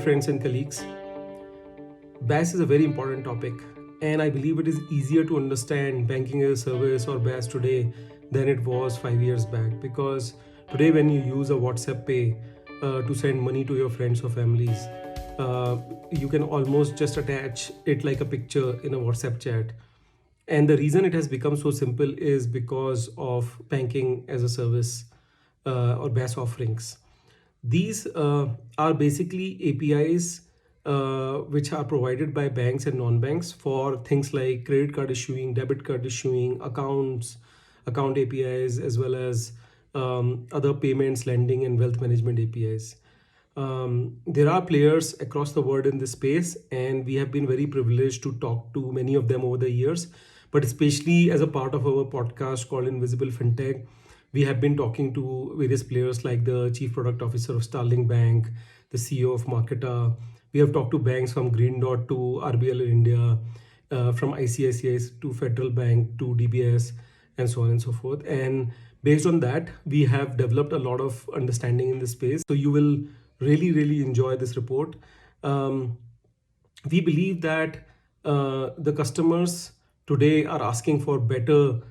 friends and colleagues. BaaS is a very important topic, and I believe it is easier to understand banking as a service or BaaS today than it was 5 years back. Because today, when you use a WhatsApp Pay to send money to your friends or families, you can almost just attach it like a picture in a WhatsApp chat. And the reason it has become so simple is because of banking as a service or BaaS offerings. These are basically APIs which are provided by banks and non-banks for things like credit card issuing, debit card issuing, account APIs, as well as other payments, lending, and wealth management APIs. There are players across the world in this space, and we have been very privileged to talk to many of them over the years. But especially as a part of our podcast called Invisible FinTech, we have been talking to various players like the Chief Product Officer of Starling Bank, the CEO of Marketa. We have talked to banks from Green Dot to RBL in India, from ICICI to Federal Bank to DBS, and so on and so forth. And based on that, we have developed a lot of understanding in this space. So you will really enjoy this report. Um, we believe that the customers today are asking for better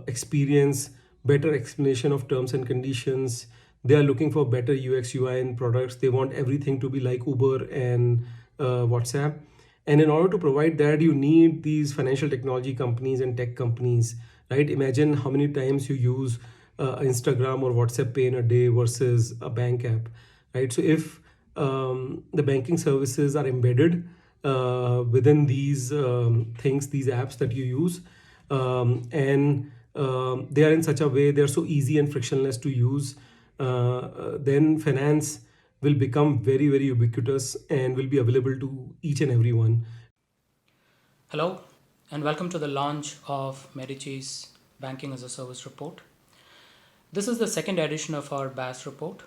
experience, better explanation of terms and conditions. They are looking for better UX UI in products. They want everything to be like Uber and WhatsApp. And in order to provide that, you need these financial technology companies and tech companies, right? Imagine how many times you use Instagram or WhatsApp Pay in a day versus a bank app, right? So if the banking services are embedded within these things, these apps that you use, and they are in such a way, they're so easy and frictionless to use, then finance will become very ubiquitous and will be available to each and everyone. Hello, and welcome to the launch of Medici's Banking as a Service report. This is the second edition of our BaaS report.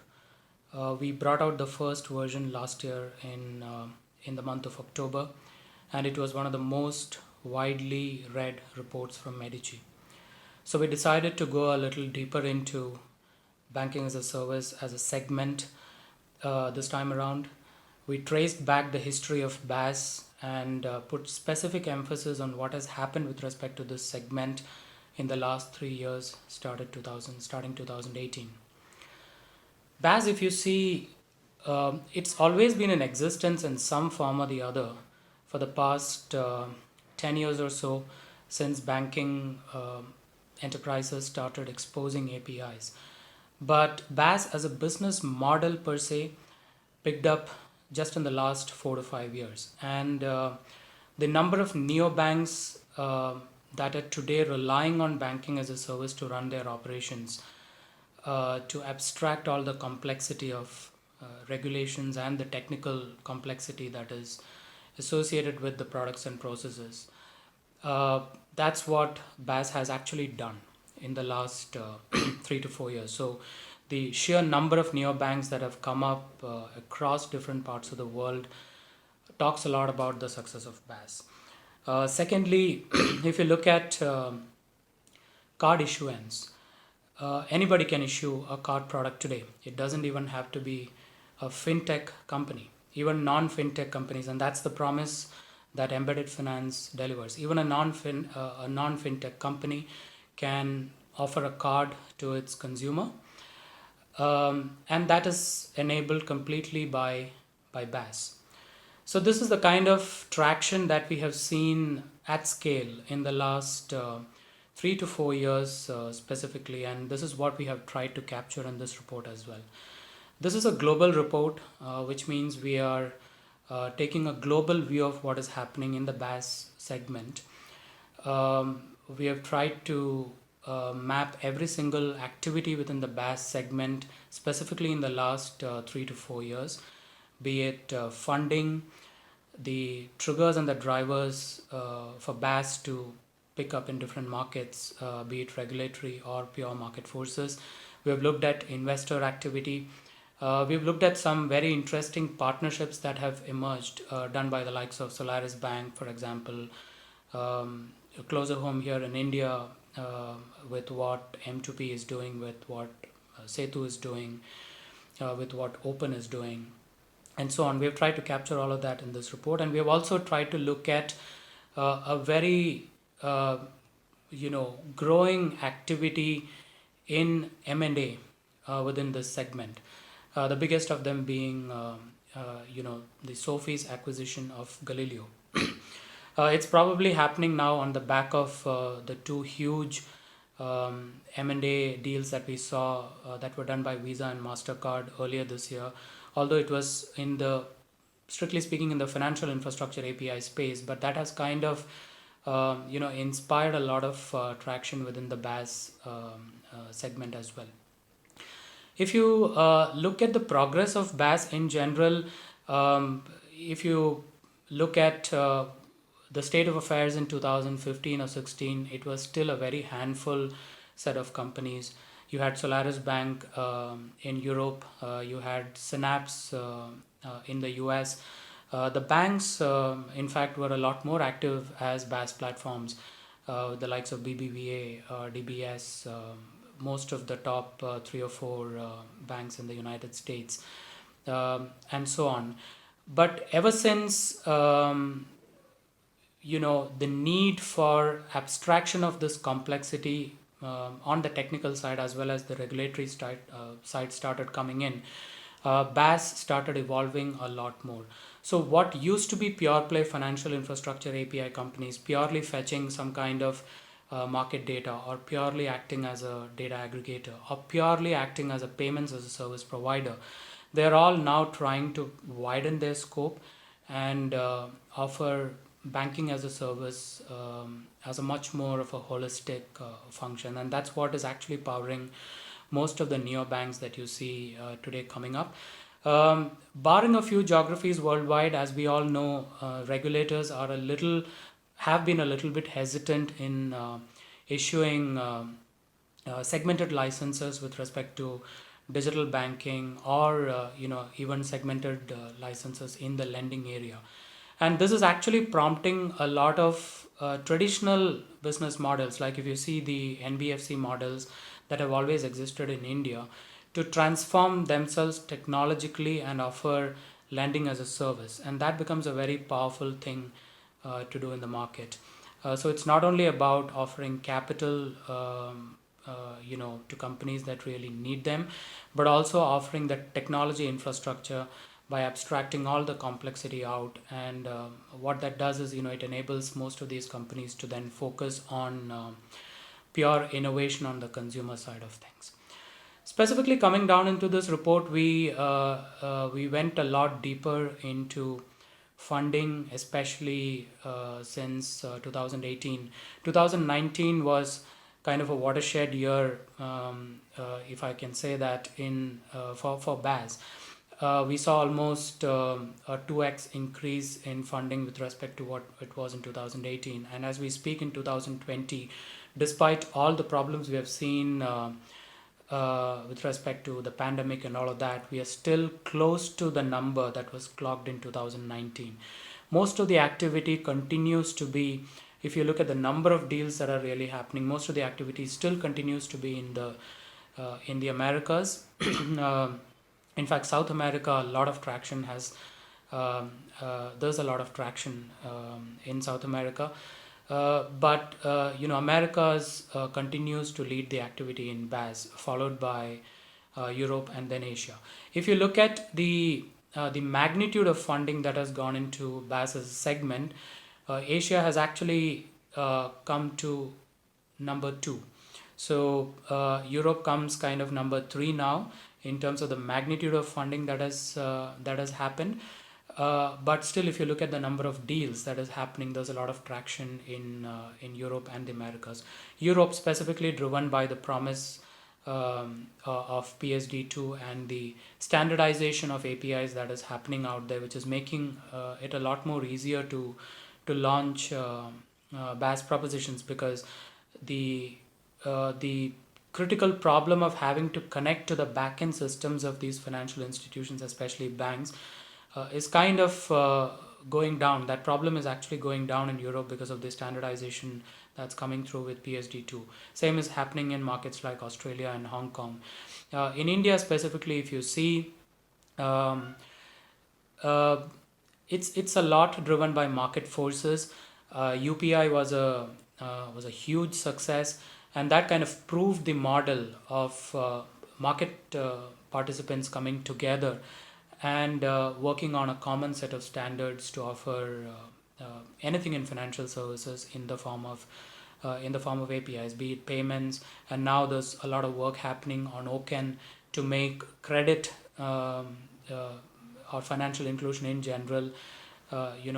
We brought out the first version last year in the month of October, and it was one of the most widely read reports from Medici. So we decided to go a little deeper into banking as a service as a segment this time around. We traced back the history of BaaS and put specific emphasis on what has happened with respect to this segment in the last 3 years, starting 2018. BaaS, if you see, it's always been in existence in some form or the other for the past 10 years or so, since banking enterprises started exposing APIs. But BaaS as a business model per se picked up just in the last 4 to 5 years. And the number of neobanks that are today relying on banking as a service to run their operations, to abstract all the complexity of regulations and the technical complexity that is associated with the products and processes. That's what BaaS has actually done in the last 3 to 4 years. So the sheer number of neobanks that have come up across different parts of the world talks a lot about the success of BaaS. Secondly, if you look at card issuance, anybody can issue a card product today. It doesn't even have to be a fintech company, even non-fintech companies, and that's the promise that embedded finance delivers. Even a non-fintech company can offer a card to its consumer, and that is enabled completely by BaaS. So this is the kind of traction that we have seen at scale in the last 3 to 4 years specifically, and this is what we have tried to capture in this report as well. This is a global report, which means we are taking a global view of what is happening in the BaaS segment. We have tried to map every single activity within the BaaS segment, specifically in the last 3 to 4 years, be it funding, the triggers and the drivers for BaaS to pick up in different markets, be it regulatory or pure market forces. We have looked at investor activity. We've looked at some very interesting partnerships that have emerged, done by the likes of Solaris Bank, for example, closer home here in India, with what M2P is doing, with what Setu is doing, with what Open is doing. and so on. We have tried to capture all of that in this report, and we have also tried to look at a very uh, growing activity in M&A within this segment. The biggest of them being the Sophie's acquisition of Galileo. It's probably happening now on the back of the two huge M&A deals that we saw that were done by Visa and MasterCard earlier this year. Although it was in the, strictly speaking, in the financial infrastructure API space, but that has kind of inspired a lot of traction within the BaaS segment as well. If you look at the progress of BaaS in general, if you look at the state of affairs in 2015 or 16, it was still a very handful set of companies. You had Solaris Bank in Europe, you had Synapse in the US. The banks, in fact, were a lot more active as BaaS platforms, the likes of BBVA, DBS, most of the top three or four banks in the United States, and so on. But ever since the need for abstraction of this complexity on the technical side as well as the regulatory side started coming in, BaaS started evolving a lot more. So what used to be pure play financial infrastructure API companies purely fetching some kind of market data, or purely acting as a data aggregator, or purely acting as a payments as a service provider, they're all now trying to widen their scope and offer banking as a service as a much more of a holistic function. And that's what is actually powering most of the neobanks that you see today coming up. Barring a few geographies worldwide, as we all know, regulators have been a little bit hesitant in issuing segmented licenses with respect to digital banking, or even segmented licenses in the lending area. And this is actually prompting a lot of traditional business models, like if you see the NBFC models that have always existed in India, to transform themselves technologically and offer lending as a service. And that becomes a very powerful thing to do in the market. So it's not only about offering capital to companies that really need them, but also offering the technology infrastructure by abstracting all the complexity out. And what that does is, it enables most of these companies to then focus on pure innovation on the consumer side of things. Specifically, coming down into this report, we went a lot deeper into funding, especially since 2018. 2019 was kind of a watershed year, if I can say that, in for BaaS. We saw almost a 2x increase in funding with respect to what it was in 2018. And as we speak in 2020, despite all the problems we have seen with respect to the pandemic and all of that, we are still close to the number that was clocked in 2019. Most of the activity continues to be, if you look at the number of deals that are really happening, most of the activity still continues to be in the Americas. In fact, South America, a lot of traction has. There's a lot of traction in South America, but Americas continues to lead the activity in BaaS, followed by Europe and then Asia. If you look at the magnitude of funding that has gone into BaaS as a segment, Asia has actually come to number two. So Europe comes kind of number three now in terms of the magnitude of funding that has happened. But still, if you look at the number of deals that is happening, there's a lot of traction in Europe and the Americas. Europe specifically driven by the promise of PSD2 and the standardization of APIs that is happening out there, which is making it a lot more easier to launch BaaS propositions, because the critical problem of having to connect to the backend systems of these financial institutions, especially banks, is kind of going down. That problem is actually going down in Europe because of the standardization that's coming through with PSD2. Same is happening in markets like Australia and Hong Kong. In India specifically, if you see, uh, it's a lot driven by market forces. UPI was a huge success, and that kind of proved the model of market participants coming together and working on a common set of standards to offer anything in financial services in the form of APIs, be it payments, and now there's a lot of work happening on OCEN to make credit or financial inclusion in general, in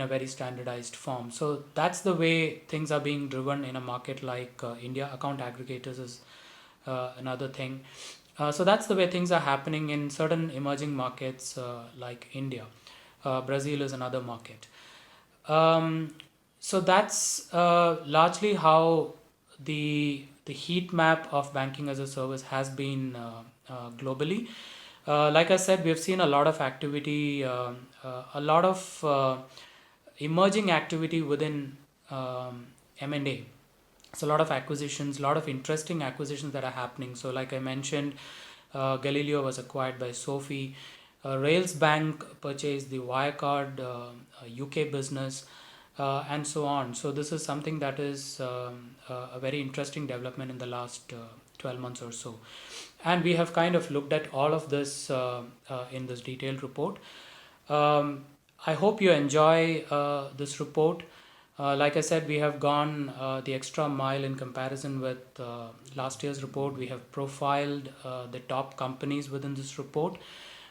a very standardized form. So that's the way things are being driven in a market like India. Account aggregators is another thing. So that's the way things are happening in certain emerging markets like India. Brazil is another market. Um, so that's largely how the heat map of banking as a service has been globally. Like I said, we have seen a lot of activity, a lot of emerging activity within M&A. It's a lot of acquisitions, a lot of interesting acquisitions that are happening. So, like I mentioned, Galileo was acquired by Sophie. Rails Bank purchased the Wirecard UK business, and so on. So, this is something that is a very interesting development in the last 12 months or so. And we have kind of looked at all of this in this detailed report. Um, I hope you enjoy this report. Like I said, we have gone the extra mile in comparison with last year's report. We have profiled the top companies within this report.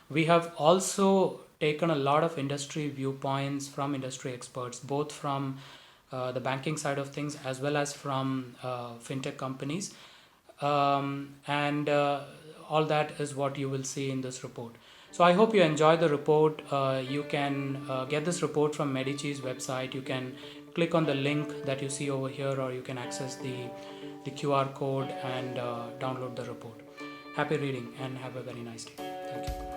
We have also taken a lot of industry viewpoints from industry experts, both from the banking side of things as well as from fintech companies. And all that is what you will see in this report. So I hope you enjoy the report. You can get this report from Medici's website. You can click on the link that you see over here, or you can access the QR code and download the report. Happy reading and have a very nice day. Thank you.